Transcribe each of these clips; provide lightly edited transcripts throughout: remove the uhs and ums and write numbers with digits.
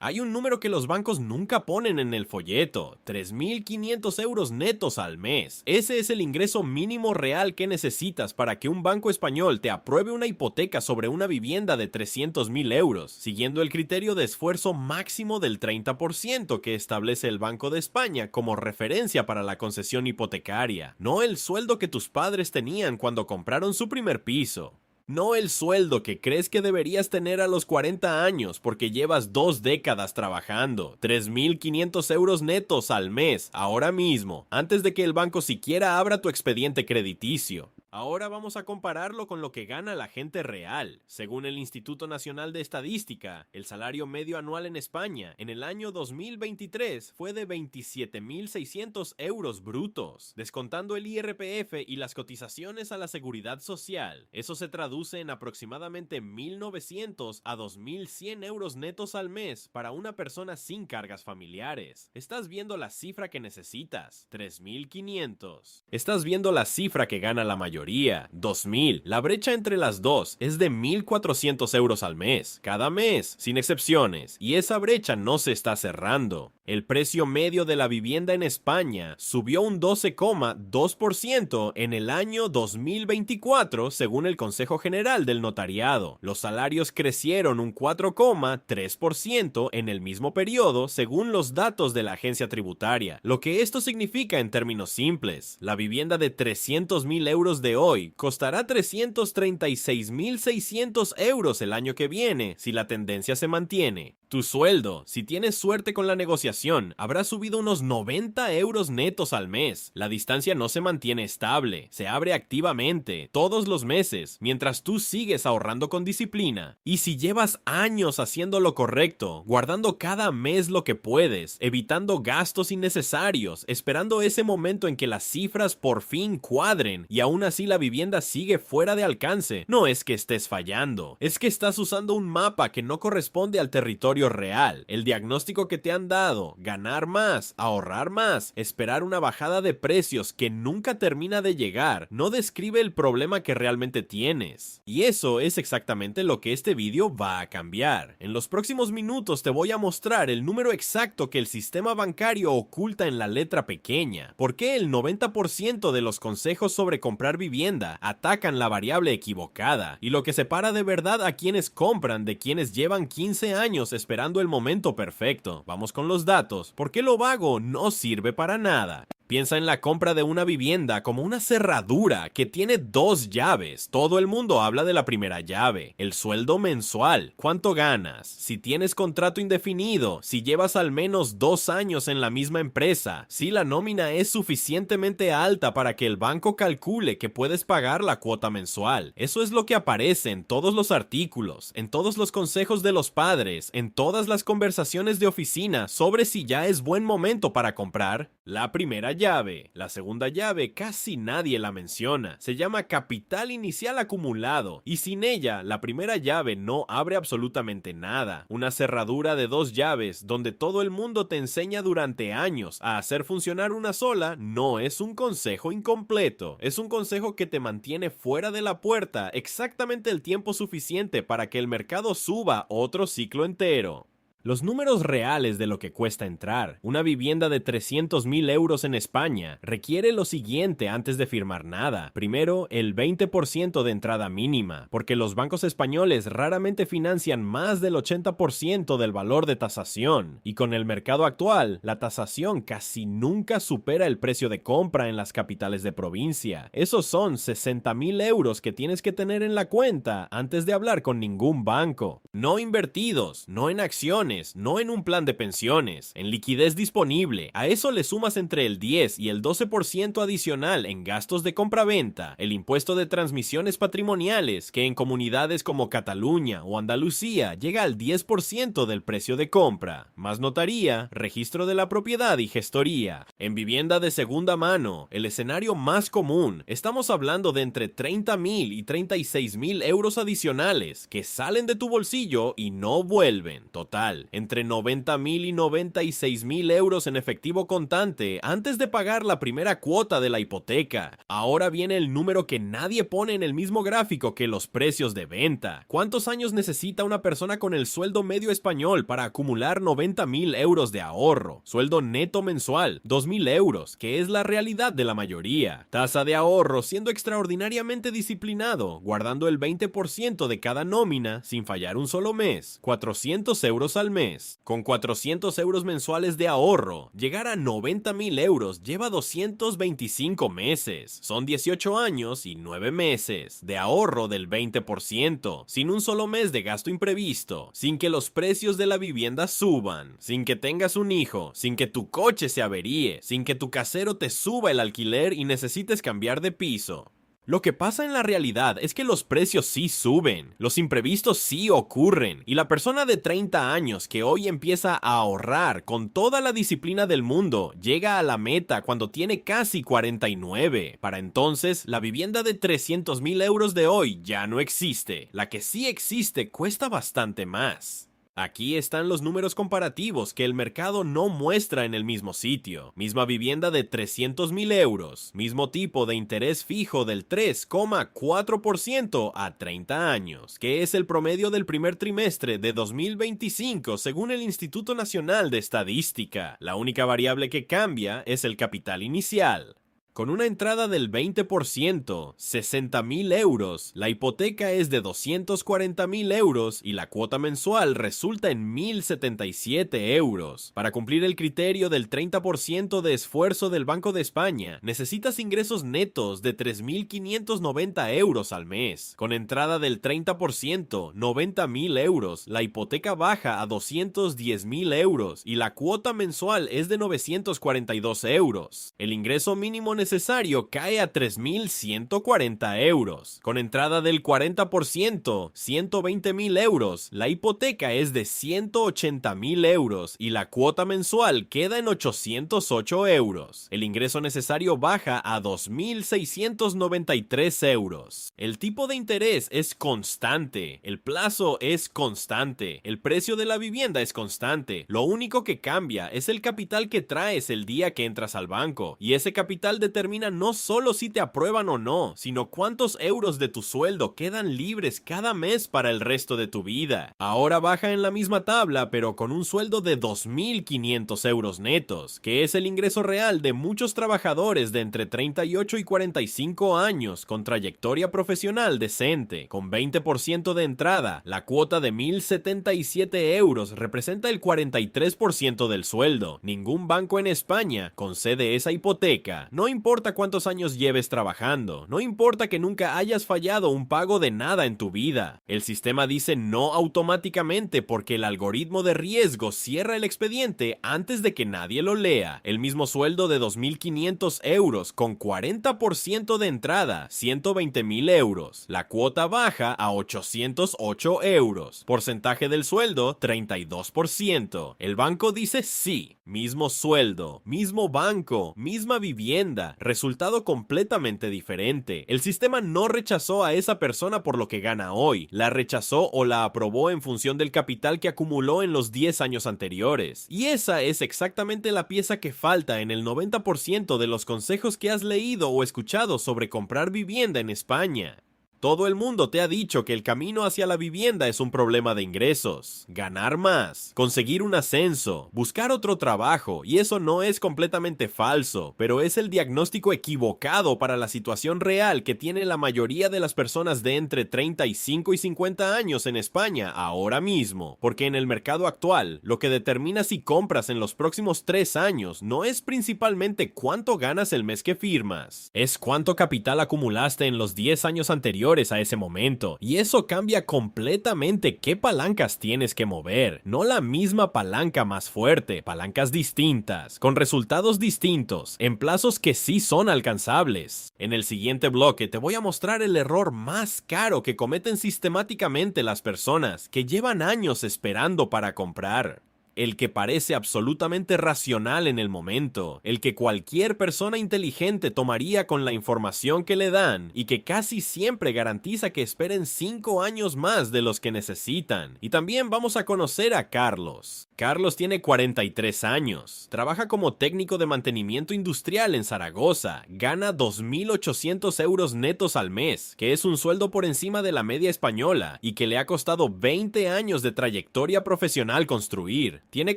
Hay un número que los bancos nunca ponen en el folleto: 3.500 euros netos al mes. Ese es el ingreso mínimo real que necesitas para que un banco español te apruebe una hipoteca sobre una vivienda de 300.000 euros, siguiendo el criterio de esfuerzo máximo del 30% que establece el Banco de España como referencia para la concesión hipotecaria, no el sueldo que tus padres tenían cuando compraron su primer piso. No el sueldo que crees que deberías tener a los 40 años porque llevas 2 décadas trabajando. 3.500 euros netos al mes, ahora mismo, antes de que el banco siquiera abra tu expediente crediticio. Ahora vamos a compararlo con lo que gana la gente real. Según el Instituto Nacional de Estadística, el salario medio anual en España en el año 2023 fue de 27.600 euros brutos, descontando el IRPF y las cotizaciones a la seguridad social. Eso se traduce en aproximadamente 1.900 a 2.100 euros netos al mes para una persona sin cargas familiares. Estás viendo la cifra que necesitas, 3.500. Estás viendo la cifra que gana la mayoría, 2.000. La brecha entre las dos es de 1.400 euros al mes, cada mes, sin excepciones, y esa brecha no se está cerrando. El precio medio de la vivienda en España subió un 12,2% en el año 2024, según el Consejo General del Notariado. Los salarios crecieron un 4,3% en el mismo periodo, según los datos de la agencia tributaria. Lo que esto significa en términos simples: la vivienda de 300.000 euros de hoy costará 336.600 euros el año que viene si la tendencia se mantiene. Tu sueldo, si tienes suerte con la negociación, habrá subido unos 90 euros netos al mes. La distancia no se mantiene estable, se abre activamente, todos los meses, mientras tú sigues ahorrando con disciplina. Y si llevas años haciendo lo correcto, guardando cada mes lo que puedes, evitando gastos innecesarios, esperando ese momento en que las cifras por fin cuadren y aún así la vivienda sigue fuera de alcance, no es que estés fallando, es que estás usando un mapa que no corresponde al territorio real. El diagnóstico que te han dado: ganar más, ahorrar más, esperar una bajada de precios que nunca termina de llegar, no describe el problema que realmente tienes. Y eso es exactamente lo que este vídeo va a cambiar. En los próximos minutos te voy a mostrar el número exacto que el sistema bancario oculta en la letra pequeña. ¿Por qué el 90% de los consejos sobre comprar vivienda atacan la variable equivocada? Y lo que separa de verdad a quienes compran de quienes llevan 15 años esperando el momento perfecto. Vamos con los datos. ¿Por qué lo vago no sirve para nada? Piensa en la compra de una vivienda como una cerradura que tiene 2 llaves. Todo el mundo habla de la primera llave: el sueldo mensual. ¿Cuánto ganas? Si tienes contrato indefinido, si llevas al menos 2 años en la misma empresa, si la nómina es suficientemente alta para que el banco calcule que puedes pagar la cuota mensual. Eso es lo que aparece en todos los artículos, en todos los consejos de los padres, en todas las conversaciones de oficina sobre si ya es buen momento para comprar. La primera llave. La segunda llave casi nadie la menciona. Se llama capital inicial acumulado, y sin ella, la primera llave no abre absolutamente nada. Una cerradura de 2 llaves donde todo el mundo te enseña durante años a hacer funcionar una sola no es un consejo incompleto. Es un consejo que te mantiene fuera de la puerta exactamente el tiempo suficiente para que el mercado suba otro ciclo entero. Los números reales de lo que cuesta entrar. Una vivienda de 300.000 euros en España requiere lo siguiente antes de firmar nada. Primero, el 20% de entrada mínima, porque los bancos españoles raramente financian más del 80% del valor de tasación. Y con el mercado actual, la tasación casi nunca supera el precio de compra en las capitales de provincia. Esos son 60.000 euros que tienes que tener en la cuenta antes de hablar con ningún banco. No invertidos, no en acciones, no en un plan de pensiones, en liquidez disponible. A eso le sumas entre el 10 y el 12% adicional en gastos de compraventa, el impuesto de transmisiones patrimoniales, que en comunidades como Cataluña o Andalucía llega al 10% del precio de compra, más notaría, registro de la propiedad y gestoría. En vivienda de segunda mano, el escenario más común, estamos hablando de entre 30.000 y 36.000 euros adicionales que salen de tu bolsillo y no vuelven. Total, mensual, entre 90.000 y 96.000 euros en efectivo contante antes de pagar la primera cuota de la hipoteca. Ahora viene el número que nadie pone en el mismo gráfico que los precios de venta. ¿Cuántos años necesita una persona con el sueldo medio español para acumular 90.000 euros de ahorro? Sueldo neto mensual, 2.000 euros, que es la realidad de la mayoría. Tasa de ahorro siendo extraordinariamente disciplinado, guardando el 20% de cada nómina sin fallar un solo mes, 400 euros al mes. Con 400 euros mensuales de ahorro, llegar a 90.000 euros lleva 225 meses. Son 18 años y 9 meses de ahorro del 20%, sin un solo mes de gasto imprevisto, sin que los precios de la vivienda suban, sin que tengas un hijo, sin que tu coche se averíe, sin que tu casero te suba el alquiler y necesites cambiar de piso. Lo que pasa en la realidad es que los precios sí suben, los imprevistos sí ocurren, y la persona de 30 años que hoy empieza a ahorrar con toda la disciplina del mundo llega a la meta cuando tiene casi 49. Para entonces, la vivienda de 300.000 euros de hoy ya no existe. La que sí existe cuesta bastante más. Aquí están los números comparativos que el mercado no muestra en el mismo sitio. Misma vivienda de 300.000 euros, mismo tipo de interés fijo del 3,4% a 30 años, que es el promedio del primer trimestre de 2025 según el Instituto Nacional de Estadística. La única variable que cambia es el capital inicial. Con una entrada del 20%, 60.000 euros, la hipoteca es de 240.000 euros y la cuota mensual resulta en 1.077 euros. Para cumplir el criterio del 30% de esfuerzo del Banco de España, necesitas ingresos netos de 3.590 euros al mes. Con entrada del 30%, 90.000 euros, la hipoteca baja a 210.000 euros y la cuota mensual es de 942 euros. El ingreso mínimo necesario cae a 3.140 euros. Con entrada del 40%, 120.000 euros, la hipoteca es de 180.000 euros y la cuota mensual queda en 808 euros. El ingreso necesario baja a 2.693 euros. El tipo de interés es constante, el plazo es constante, el precio de la vivienda es constante. Lo único que cambia es el capital que traes el día que entras al banco, y ese capital determina no solo si te aprueban o no, sino cuántos euros de tu sueldo quedan libres cada mes para el resto de tu vida. Ahora baja en la misma tabla, pero con un sueldo de 2.500 euros netos, que es el ingreso real de muchos trabajadores de entre 38 y 45 años con trayectoria profesional decente. Con 20% de entrada, la cuota de 1.077 euros representa el 43% del sueldo. Ningún banco en España concede esa hipoteca. No importa cuántos años lleves trabajando, no importa que nunca hayas fallado un pago de nada en tu vida. El sistema dice no automáticamente porque el algoritmo de riesgo cierra el expediente antes de que nadie lo lea. El mismo sueldo de 2.500 euros con 40% de entrada, 120.000 euros. La cuota baja a 808 euros. Porcentaje del sueldo, 32%. El banco dice sí. Mismo sueldo, mismo banco, misma vivienda, resultado completamente diferente. El sistema no rechazó a esa persona por lo que gana hoy, la rechazó o la aprobó en función del capital que acumuló en los 10 años anteriores. Y esa es exactamente la pieza que falta en el 90% de los consejos que has leído o escuchado sobre comprar vivienda en España. Todo el mundo te ha dicho que el camino hacia la vivienda es un problema de ingresos, ganar más, conseguir un ascenso, buscar otro trabajo, y eso no es completamente falso, pero es el diagnóstico equivocado para la situación real que tiene la mayoría de las personas de entre 35 y 50 años en España ahora mismo, porque en el mercado actual, lo que determina si compras en los próximos 3 años no es principalmente cuánto ganas el mes que firmas, es cuánto capital acumulaste en los 10 años anteriores a ese momento, y eso cambia completamente qué palancas tienes que mover. No la misma palanca más fuerte, palancas distintas, con resultados distintos, en plazos que sí son alcanzables. En el siguiente bloque te voy a mostrar el error más caro que cometen sistemáticamente las personas que llevan años esperando para comprar. el que parece absolutamente racional en el momento, el que cualquier persona inteligente tomaría con la información que le dan y que casi siempre garantiza que esperen 5 años más de los que necesitan. Y también vamos a conocer a Carlos. Carlos tiene 43 años, trabaja como técnico de mantenimiento industrial en Zaragoza, gana 2.800 euros netos al mes, que es un sueldo por encima de la media española y que le ha costado 20 años de trayectoria profesional construir. Tiene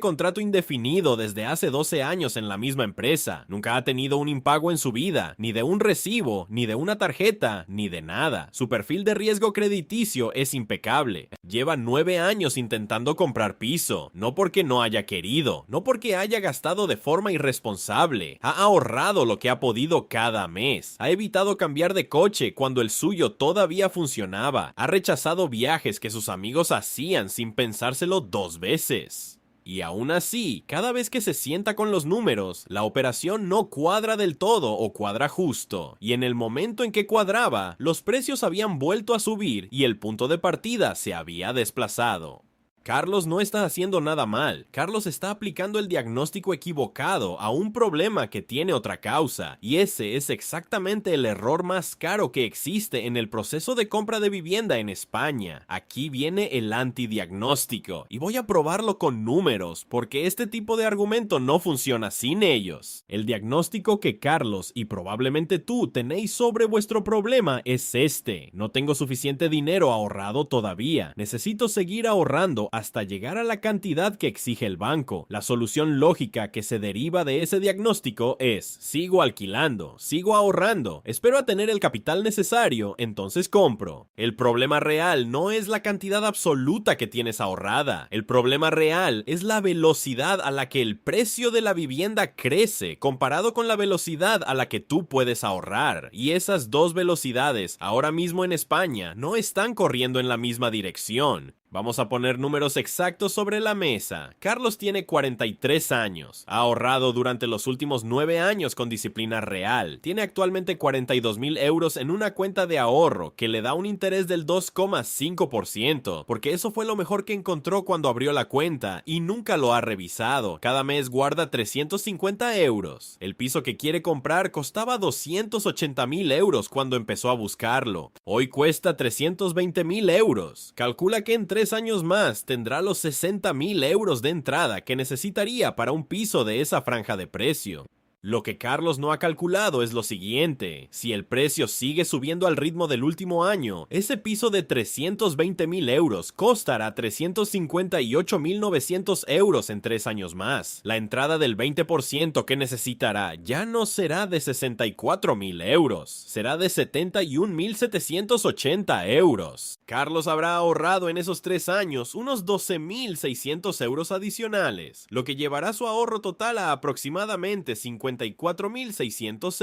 contrato indefinido desde hace 12 años en la misma empresa, nunca ha tenido un impago en su vida, ni de un recibo, ni de una tarjeta, ni de nada. Su perfil de riesgo crediticio es impecable. Lleva 9 años intentando comprar piso, no porque no haya querido, no porque haya gastado de forma irresponsable. Ha ahorrado lo que ha podido cada mes. Ha evitado cambiar de coche cuando el suyo todavía funcionaba. Ha rechazado viajes que sus amigos hacían sin pensárselo 2 veces. Y aún así, cada vez que se sienta con los números, la operación no cuadra del todo o cuadra justo. Y en el momento en que cuadraba, los precios habían vuelto a subir y el punto de partida se había desplazado. Carlos no está haciendo nada mal. Carlos está aplicando el diagnóstico equivocado a un problema que tiene otra causa, y ese es exactamente el error más caro que existe en el proceso de compra de vivienda en España. Aquí viene el antidiagnóstico, y voy a probarlo con números, porque este tipo de argumento no funciona sin ellos. El diagnóstico que Carlos y probablemente tú tenéis sobre vuestro problema es este: no tengo suficiente dinero ahorrado todavía, necesito seguir ahorrando hasta llegar a la cantidad que exige el banco. La solución lógica que se deriva de ese diagnóstico es: sigo alquilando, sigo ahorrando, espero a tener el capital necesario, entonces compro. El problema real no es la cantidad absoluta que tienes ahorrada. El problema real es la velocidad a la que el precio de la vivienda crece comparado con la velocidad a la que tú puedes ahorrar. Y esas dos velocidades ahora mismo en España no están corriendo en la misma dirección. Vamos a poner números exactos sobre la mesa. Carlos tiene 43 años. Ha ahorrado durante los últimos 9 años con disciplina real. Tiene actualmente 42.000 euros en una cuenta de ahorro que le da un interés del 2,5%, porque eso fue lo mejor que encontró cuando abrió la cuenta y nunca lo ha revisado. Cada mes guarda 350 euros. El piso que quiere comprar costaba 280.000 euros cuando empezó a buscarlo. Hoy cuesta 320.000 euros. Calcula que en 3 años más tendrá los 60.000 euros de entrada que necesitaría para un piso de esa franja de precio. Lo que Carlos no ha calculado es lo siguiente: si el precio sigue subiendo al ritmo del último año, ese piso de 320.000 euros costará 358.900 euros en 3 años más. La entrada del 20% que necesitará ya no será de 64.000 euros, será de 71.780 euros. Carlos habrá ahorrado en esos 3 años unos 12.600 euros adicionales, lo que llevará su ahorro total a aproximadamente 54.600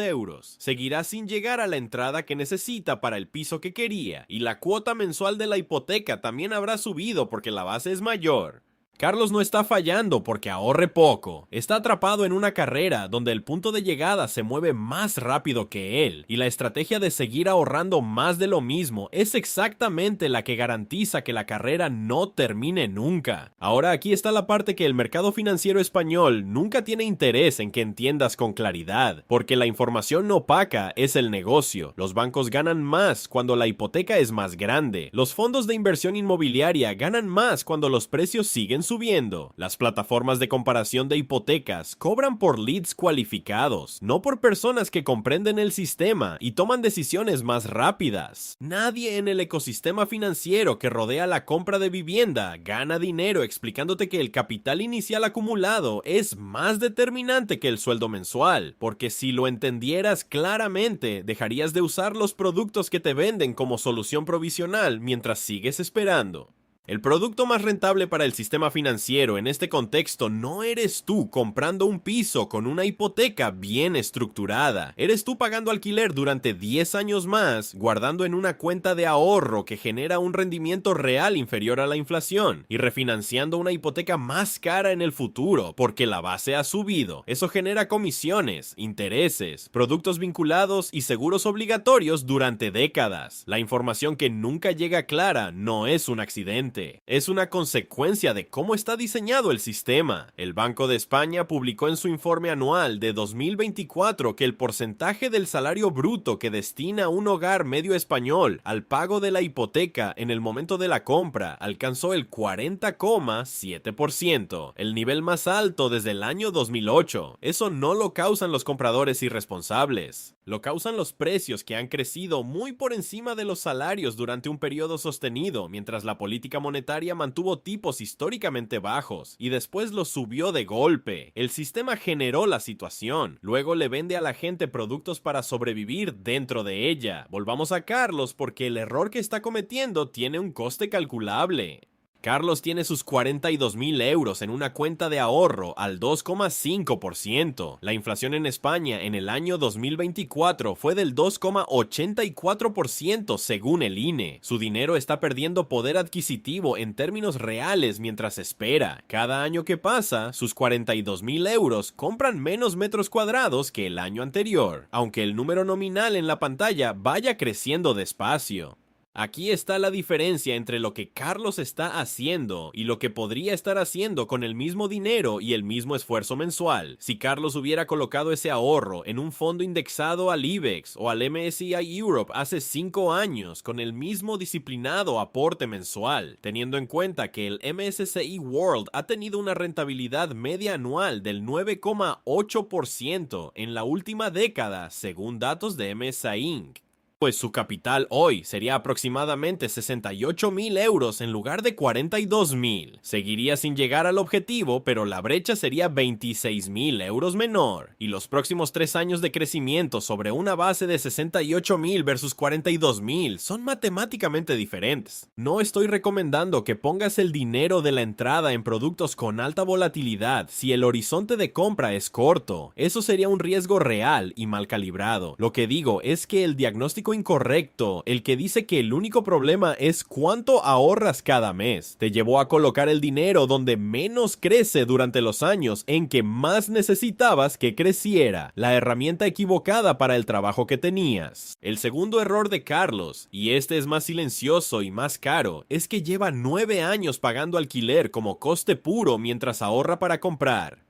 euros. Seguirá sin llegar a la entrada que necesita para el piso que quería, y la cuota mensual de la hipoteca también habrá subido porque la base es mayor. Carlos no está fallando porque ahorre poco. Está atrapado en una carrera donde el punto de llegada se mueve más rápido que él, y la estrategia de seguir ahorrando más de lo mismo es exactamente la que garantiza que la carrera no termine nunca. Ahora aquí está la parte que el mercado financiero español nunca tiene interés en que entiendas con claridad, porque la información opaca es el negocio. Los bancos ganan más cuando la hipoteca es más grande. Los fondos de inversión inmobiliaria ganan más cuando los precios siguen subiendo. Las plataformas de comparación de hipotecas cobran por leads cualificados, no por personas que comprenden el sistema y toman decisiones más rápidas. Nadie en el ecosistema financiero que rodea la compra de vivienda gana dinero explicándote que el capital inicial acumulado es más determinante que el sueldo mensual, porque si lo entendieras claramente, dejarías de usar los productos que te venden como solución provisional mientras sigues esperando. El producto más rentable para el sistema financiero en este contexto no eres tú comprando un piso con una hipoteca bien estructurada. Eres tú pagando alquiler durante 10 años más, guardando en una cuenta de ahorro que genera un rendimiento real inferior a la inflación, y refinanciando una hipoteca más cara en el futuro porque la base ha subido. Eso genera comisiones, intereses, productos vinculados y seguros obligatorios durante décadas. La información que nunca llega clara no es un accidente. siguiente. Es una consecuencia de cómo está diseñado el sistema. El Banco de España publicó en su informe anual de 2024 que el porcentaje del salario bruto que destina un hogar medio español al pago de la hipoteca en el momento de la compra alcanzó el 40,7%, el nivel más alto desde el año 2008. Eso no lo causan los compradores irresponsables. Lo causan los precios que han crecido muy por encima de los salarios durante un periodo sostenido, mientras la política monetaria mantuvo tipos históricamente bajos y después los subió de golpe. El sistema generó la situación, luego le vende a la gente productos para sobrevivir dentro de ella. Volvamos a Carlos porque el error que está cometiendo tiene un coste calculable. Carlos tiene sus 42.000 euros en una cuenta de ahorro al 2,5%. La inflación en España en el año 2024 fue del 2,84% según el INE. Su dinero está perdiendo poder adquisitivo en términos reales mientras espera. Cada año que pasa, sus 42.000 euros compran menos metros cuadrados que el año anterior, aunque el número nominal en la pantalla vaya creciendo despacio. Aquí está la diferencia entre lo que Carlos está haciendo y lo que podría estar haciendo con el mismo dinero y el mismo esfuerzo mensual. Si Carlos hubiera colocado ese ahorro en un fondo indexado al IBEX o al MSCI Europe hace 5 años con el mismo disciplinado aporte mensual, teniendo en cuenta que el MSCI World ha tenido una rentabilidad media anual del 9,8% en la última década según datos de MSCI Inc., pues su capital hoy sería aproximadamente 68.000 euros en lugar de 42.000. Seguiría sin llegar al objetivo, pero la brecha sería 26.000 euros menor. Y los próximos 3 años de crecimiento sobre una base de 68.000 versus 42.000 son matemáticamente diferentes. No estoy recomendando que pongas el dinero de la entrada en productos con alta volatilidad si el horizonte de compra es corto. Eso sería un riesgo real y mal calibrado. Lo que digo es que el diagnóstico incorrecto, el que dice que el único problema es cuánto ahorras cada mes, te llevó a colocar el dinero donde menos crece durante los años en que más necesitabas que creciera, la herramienta equivocada para el trabajo que tenías. El segundo error de Carlos, y este es más silencioso y más caro, es que lleva 9 años pagando alquiler como coste puro mientras ahorra para comprar.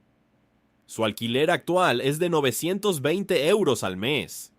Su alquiler actual es de 920 euros al mes.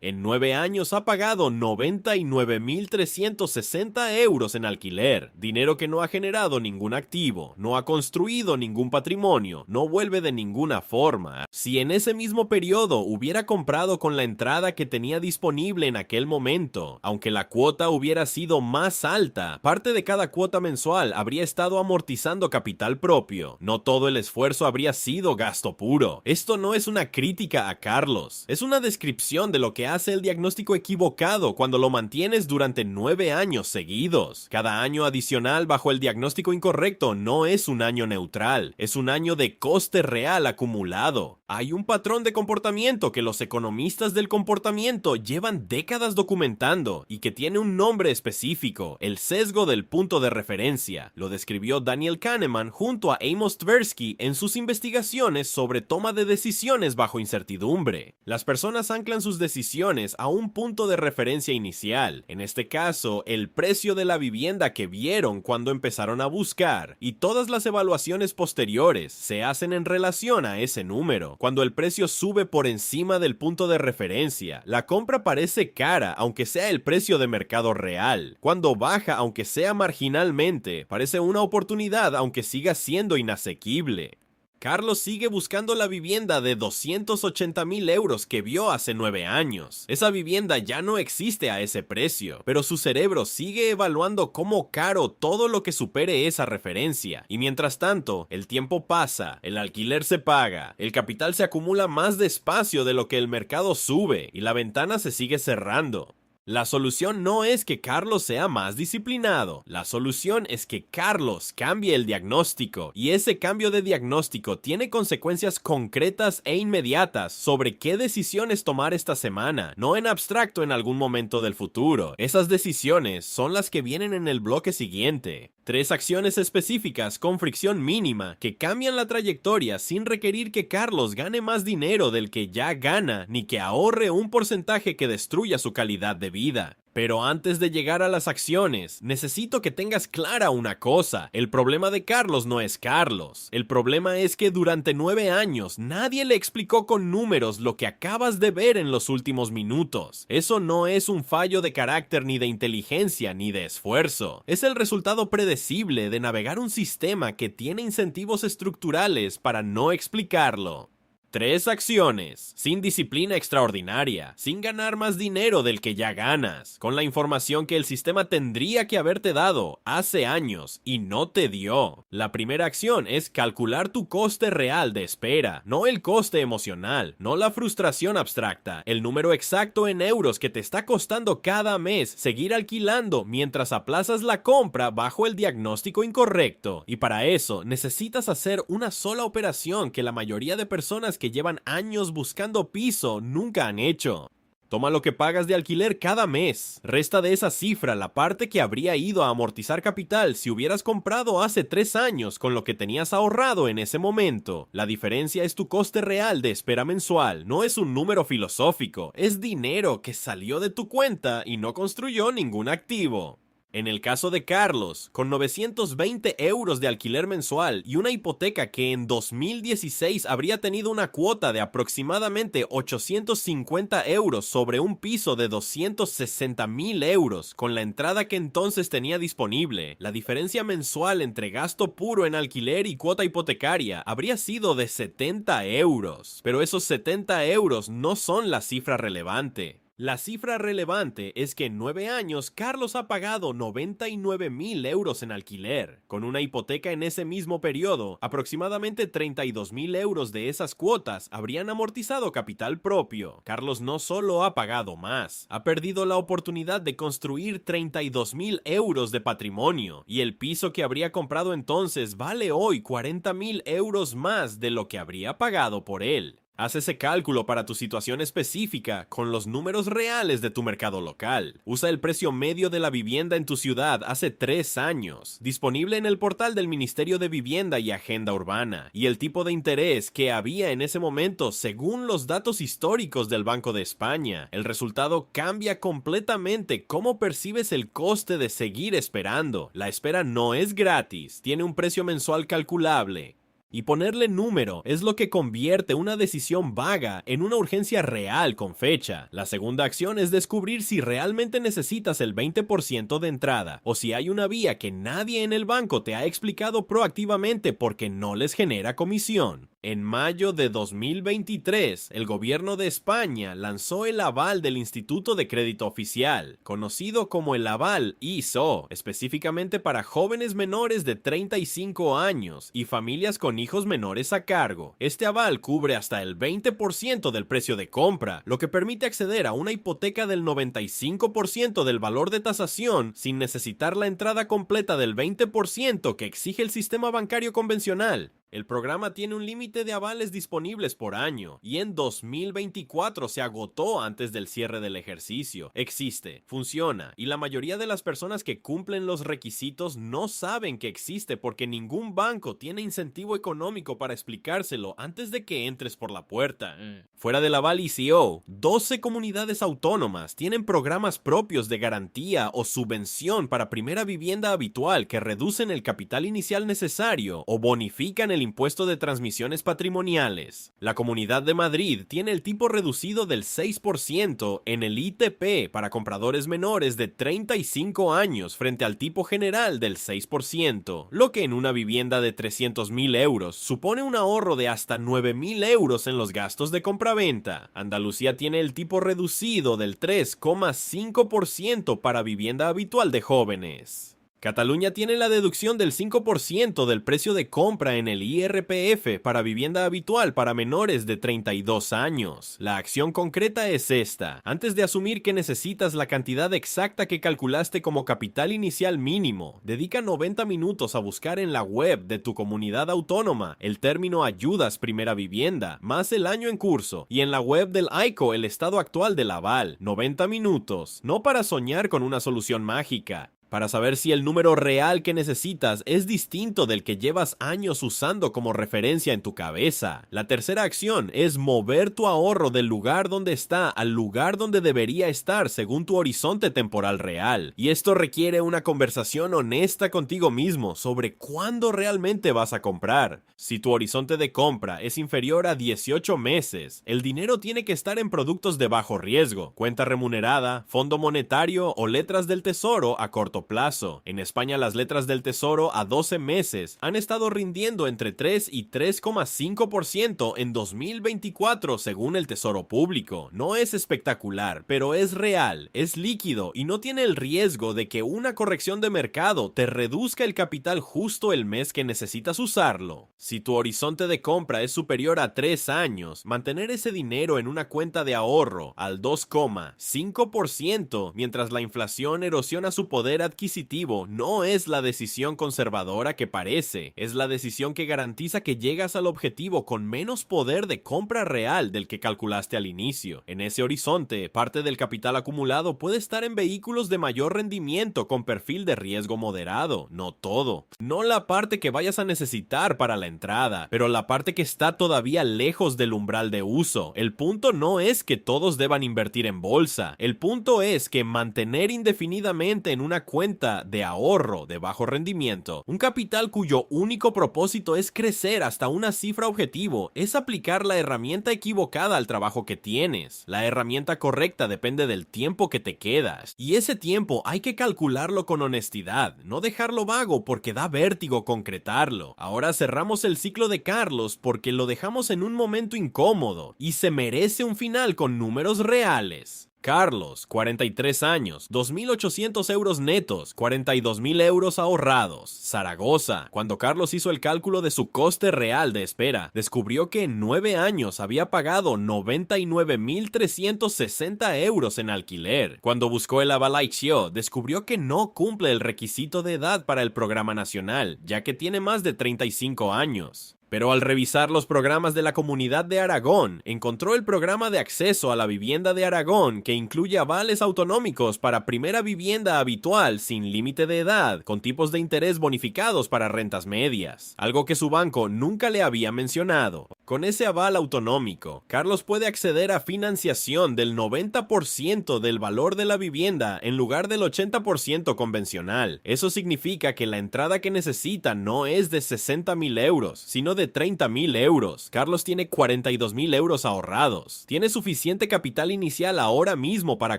En 9 años ha pagado 99.360 euros en alquiler, dinero que no ha generado ningún activo, no ha construido ningún patrimonio, no vuelve de ninguna forma. Si en ese mismo periodo hubiera comprado con la entrada que tenía disponible en aquel momento, aunque la cuota hubiera sido más alta, parte de cada cuota mensual habría estado amortizando capital propio. No todo el esfuerzo habría sido gasto puro. Esto no es una crítica a Carlos, es una descripción de lo que hace el diagnóstico equivocado cuando lo mantienes durante 9 años seguidos. Cada año adicional bajo el diagnóstico incorrecto no es un año neutral, es un año de coste real acumulado. Hay un patrón de comportamiento que los economistas del comportamiento llevan décadas documentando y que tiene un nombre específico, el sesgo del punto de referencia. Lo describió Daniel Kahneman junto a Amos Tversky en sus investigaciones sobre toma de decisiones bajo incertidumbre. Las personas anclan sus decisiones a un punto de referencia inicial, en este caso, el precio de la vivienda que vieron cuando empezaron a buscar, y todas las evaluaciones posteriores se hacen en relación a ese número. Cuando el precio sube por encima del punto de referencia, la compra parece cara, aunque sea el precio de mercado real. Cuando baja, aunque sea marginalmente, parece una oportunidad, aunque siga siendo inasequible. Carlos sigue buscando la vivienda de 280.000 euros que vio hace 9 años. Esa vivienda ya no existe a ese precio, pero su cerebro sigue evaluando como caro todo lo que supere esa referencia. Y mientras tanto, el tiempo pasa, el alquiler se paga, el capital se acumula más despacio de lo que el mercado sube y la ventana se sigue cerrando. La solución no es que Carlos sea más disciplinado, la solución es que Carlos cambie el diagnóstico, y ese cambio de diagnóstico tiene consecuencias concretas e inmediatas sobre qué decisiones tomar esta semana, no en abstracto en algún momento del futuro. Esas decisiones son las que vienen en el bloque siguiente. 3 acciones específicas con fricción mínima que cambian la trayectoria sin requerir que Carlos gane más dinero del que ya gana ni que ahorre un porcentaje que destruya su calidad de vida. Pero antes de llegar a las acciones, necesito que tengas clara una cosa. El problema de Carlos no es Carlos. El problema es que durante 9 años nadie le explicó con números lo que acabas de ver en los últimos minutos. Eso no es un fallo de carácter ni de inteligencia ni de esfuerzo. Es el resultado predecible de navegar un sistema que tiene incentivos estructurales para no explicarlo. 3 acciones, sin disciplina extraordinaria, sin ganar más dinero del que ya ganas, con la información que el sistema tendría que haberte dado hace años y no te dio. La primera acción es calcular tu coste real de espera, no el coste emocional, no la frustración abstracta, el número exacto en euros que te está costando cada mes seguir alquilando mientras aplazas la compra bajo el diagnóstico incorrecto. Y para eso necesitas hacer una sola operación que la mayoría de personas que llevan años buscando piso nunca han hecho. Toma lo que pagas de alquiler cada mes. Resta de esa cifra la parte que habría ido a amortizar capital si hubieras comprado hace 3 años con lo que tenías ahorrado en ese momento. La diferencia es tu coste real de espera mensual, no es un número filosófico, es dinero que salió de tu cuenta y no construyó ningún activo. En el caso de Carlos, con 920 euros de alquiler mensual y una hipoteca que en 2016 habría tenido una cuota de aproximadamente 850 euros sobre un piso de 260.000 euros, con la entrada que entonces tenía disponible, la diferencia mensual entre gasto puro en alquiler y cuota hipotecaria habría sido de 70 euros. Pero esos 70 euros no son la cifra relevante. La cifra relevante es que en 9 años Carlos ha pagado 99.000 euros en alquiler. Con una hipoteca en ese mismo periodo, aproximadamente 32.000 euros de esas cuotas habrían amortizado capital propio. Carlos no solo ha pagado más, ha perdido la oportunidad de construir 32.000 euros de patrimonio, y el piso que habría comprado entonces vale hoy 40.000 euros más de lo que habría pagado por él. Haz ese cálculo para tu situación específica con los números reales de tu mercado local. Usa el precio medio de la vivienda en tu ciudad hace 3 años, disponible en el portal del Ministerio de Vivienda y Agenda Urbana, y el tipo de interés que había en ese momento según los datos históricos del Banco de España. El resultado cambia completamente cómo percibes el coste de seguir esperando. La espera no es gratis, tiene un precio mensual calculable. Y ponerle número es lo que convierte una decisión vaga en una urgencia real con fecha. La segunda acción es descubrir si realmente necesitas el 20% de entrada o si hay una vía que nadie en el banco te ha explicado proactivamente porque no les genera comisión. En mayo de 2023, el gobierno de España lanzó el aval del Instituto de Crédito Oficial, conocido como el aval ISO, específicamente para jóvenes menores de 35 años y familias con hijos menores a cargo. Este aval cubre hasta el 20% del precio de compra, lo que permite acceder a una hipoteca del 95% del valor de tasación sin necesitar la entrada completa del 20% que exige el sistema bancario convencional. El programa tiene un límite de avales disponibles por año y en 2024 se agotó antes del cierre del ejercicio. Existe, funciona y la mayoría de las personas que cumplen los requisitos no saben que existe porque ningún banco tiene incentivo económico para explicárselo antes de que entres por la puerta. Fuera del aval ICO, 12 comunidades autónomas tienen programas propios de garantía o subvención para primera vivienda habitual que reducen el capital inicial necesario o bonifican el impuesto de transmisiones patrimoniales. La Comunidad de Madrid tiene el tipo reducido del 6% en el ITP para compradores menores de 35 años frente al tipo general del 6%, lo que en una vivienda de 300.000 euros supone un ahorro de hasta 9.000 euros en los gastos de compraventa. Andalucía tiene el tipo reducido del 3,5% para vivienda habitual de jóvenes. Cataluña tiene la deducción del 5% del precio de compra en el IRPF para vivienda habitual para menores de 32 años. La acción concreta es esta. Antes de asumir que necesitas la cantidad exacta que calculaste como capital inicial mínimo, dedica 90 minutos a buscar en la web de tu comunidad autónoma el término ayudas primera vivienda, más el año en curso, y en la web del AICO el estado actual del aval. 90 minutos, no para soñar con una solución mágica. para saber si el número real que necesitas es distinto del que llevas años usando como referencia en tu cabeza. La tercera acción es mover tu ahorro del lugar donde está al lugar donde debería estar según tu horizonte temporal real. Y esto requiere una conversación honesta contigo mismo sobre cuándo realmente vas a comprar. Si tu horizonte de compra es inferior a 18 meses, el dinero tiene que estar en productos de bajo riesgo, cuenta remunerada, fondo monetario o letras del tesoro a corto plazo. En España las letras del tesoro a 12 meses han estado rindiendo entre 3 y 3,5% en 2024 según el Tesoro Público. No es espectacular, pero es real, es líquido y no tiene el riesgo de que una corrección de mercado te reduzca el capital justo el mes que necesitas usarlo. Si tu horizonte de compra es superior a 3 años, mantener ese dinero en una cuenta de ahorro al 2,5% mientras la inflación erosiona su poder adquisitivo no es la decisión conservadora que parece, es la decisión que garantiza que llegas al objetivo con menos poder de compra real del que calculaste al inicio. En ese horizonte, parte del capital acumulado puede estar en vehículos de mayor rendimiento con perfil de riesgo moderado, no todo. No la parte que vayas a necesitar para la entrada, pero la parte que está todavía lejos del umbral de uso. El punto no es que todos deban invertir en bolsa, el punto es que mantener indefinidamente en una cuenta de ahorro de bajo rendimiento un capital cuyo único propósito es crecer hasta una cifra objetivo es aplicar la herramienta equivocada al trabajo que tienes. La herramienta correcta depende del tiempo que te quedas, y ese tiempo hay que calcularlo con honestidad, no dejarlo vago porque da vértigo concretarlo. Ahora cerramos el ciclo de Carlos porque lo dejamos en un momento incómodo y se merece un final con números reales. Carlos, 43 años, 2.800 euros netos, 42.000 euros ahorrados. Zaragoza. Cuando Carlos hizo el cálculo de su coste real de espera, descubrió que en 9 años había pagado 99.360 euros en alquiler. Cuando buscó el Avalaixio, descubrió que no cumple el requisito de edad para el programa nacional, ya que tiene más de 35 años. Pero al revisar los programas de la Comunidad de Aragón, encontró el programa de acceso a la vivienda de Aragón que incluye avales autonómicos para primera vivienda habitual sin límite de edad, con tipos de interés bonificados para rentas medias, algo que su banco nunca le había mencionado. Con ese aval autonómico, Carlos puede acceder a financiación del 90% del valor de la vivienda en lugar del 80% convencional. Eso significa que la entrada que necesita no es de 60.000 euros, sino de 30.000 euros. Carlos tiene 42.000 euros ahorrados. Tiene suficiente capital inicial ahora mismo para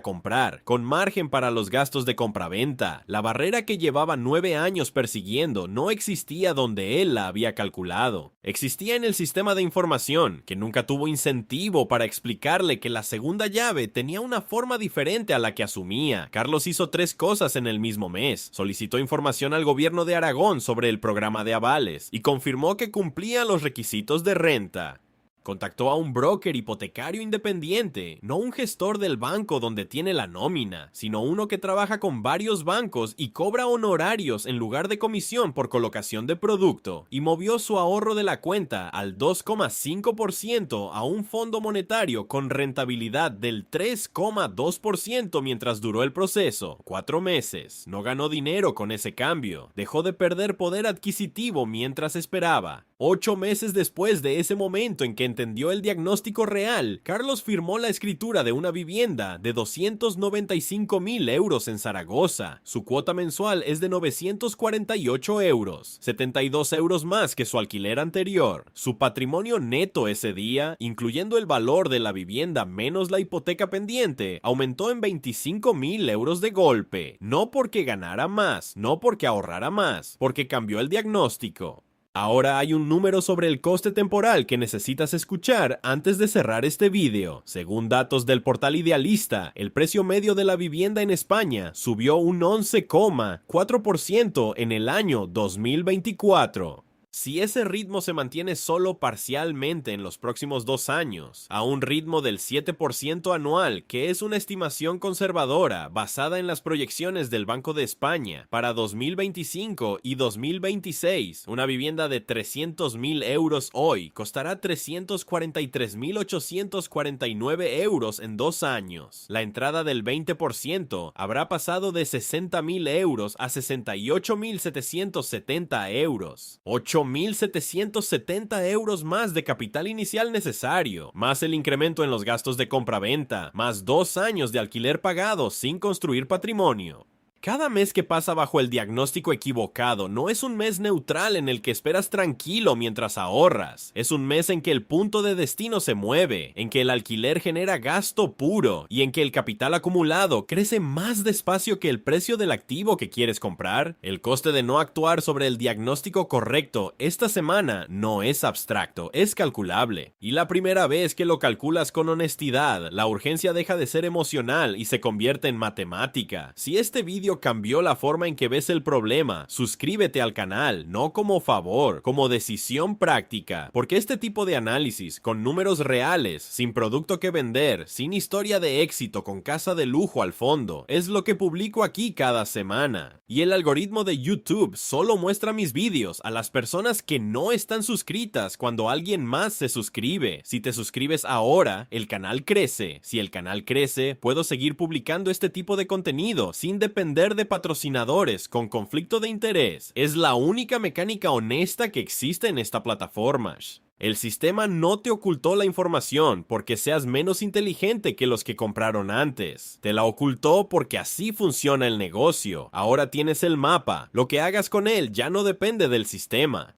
comprar, con margen para los gastos de compraventa. La barrera que llevaba 9 años persiguiendo no existía donde él la había calculado. Existía en el sistema de información, que nunca tuvo incentivo para explicarle que la segunda llave tenía una forma diferente a la que asumía. Carlos hizo 3 cosas en el mismo mes. Solicitó información al gobierno de Aragón sobre el programa de avales y confirmó que cumplía los requisitos de renta. Contactó a un broker hipotecario independiente, no un gestor del banco donde tiene la nómina, sino uno que trabaja con varios bancos y cobra honorarios en lugar de comisión por colocación de producto, y movió su ahorro de la cuenta al 2,5% a un fondo monetario con rentabilidad del 3,2% mientras duró el proceso, 4 meses. No ganó dinero con ese cambio, dejó de perder poder adquisitivo mientras esperaba. 8 meses después de ese momento en que entendió el diagnóstico real, Carlos firmó la escritura de una vivienda de 295.000 euros en Zaragoza. Su cuota mensual es de 948 euros, 72 euros más que su alquiler anterior. Su patrimonio neto ese día, incluyendo el valor de la vivienda menos la hipoteca pendiente, aumentó en 25.000 euros de golpe. No porque ganara más, no porque ahorrara más, porque cambió el diagnóstico. Ahora hay un número sobre el coste temporal que necesitas escuchar antes de cerrar este vídeo. Según datos del portal Idealista, el precio medio de la vivienda en España subió un 11,4% en el año 2024. Si ese ritmo se mantiene solo parcialmente en los próximos 2 años, a un ritmo del 7% anual, que es una estimación conservadora basada en las proyecciones del Banco de España, para 2025 y 2026, una vivienda de 300.000 euros hoy costará 343.849 euros en 2 años. La entrada del 20% habrá pasado de 60.000 euros a 68.770 euros. 8.770 euros más de capital inicial necesario, más el incremento en los gastos de compra-venta, más 2 años de alquiler pagado sin construir patrimonio. Cada mes que pasa bajo el diagnóstico equivocado no es un mes neutral en el que esperas tranquilo mientras ahorras. Es un mes en que el punto de destino se mueve, en que el alquiler genera gasto puro y en que el capital acumulado crece más despacio que el precio del activo que quieres comprar. El coste de no actuar sobre el diagnóstico correcto esta semana no es abstracto, es calculable. Y la primera vez que lo calculas con honestidad, la urgencia deja de ser emocional y se convierte en matemática. Si este vídeo cambió la forma en que ves el problema, suscríbete al canal, no como favor, como decisión práctica, porque este tipo de análisis, con números reales, sin producto que vender, sin historia de éxito con casa de lujo al fondo, es lo que publico aquí cada semana. Y el algoritmo de YouTube solo muestra mis vídeos a las personas que no están suscritas cuando alguien más se suscribe. Si te suscribes ahora, el canal crece. Si el canal crece, puedo seguir publicando este tipo de contenido sin depender de patrocinadores con conflicto de interés. Es la única mecánica honesta que existe en esta plataforma. El sistema no te ocultó la información porque seas menos inteligente que los que compraron antes. Te la ocultó porque así funciona el negocio. Ahora tienes el mapa. Lo que hagas con él ya no depende del sistema.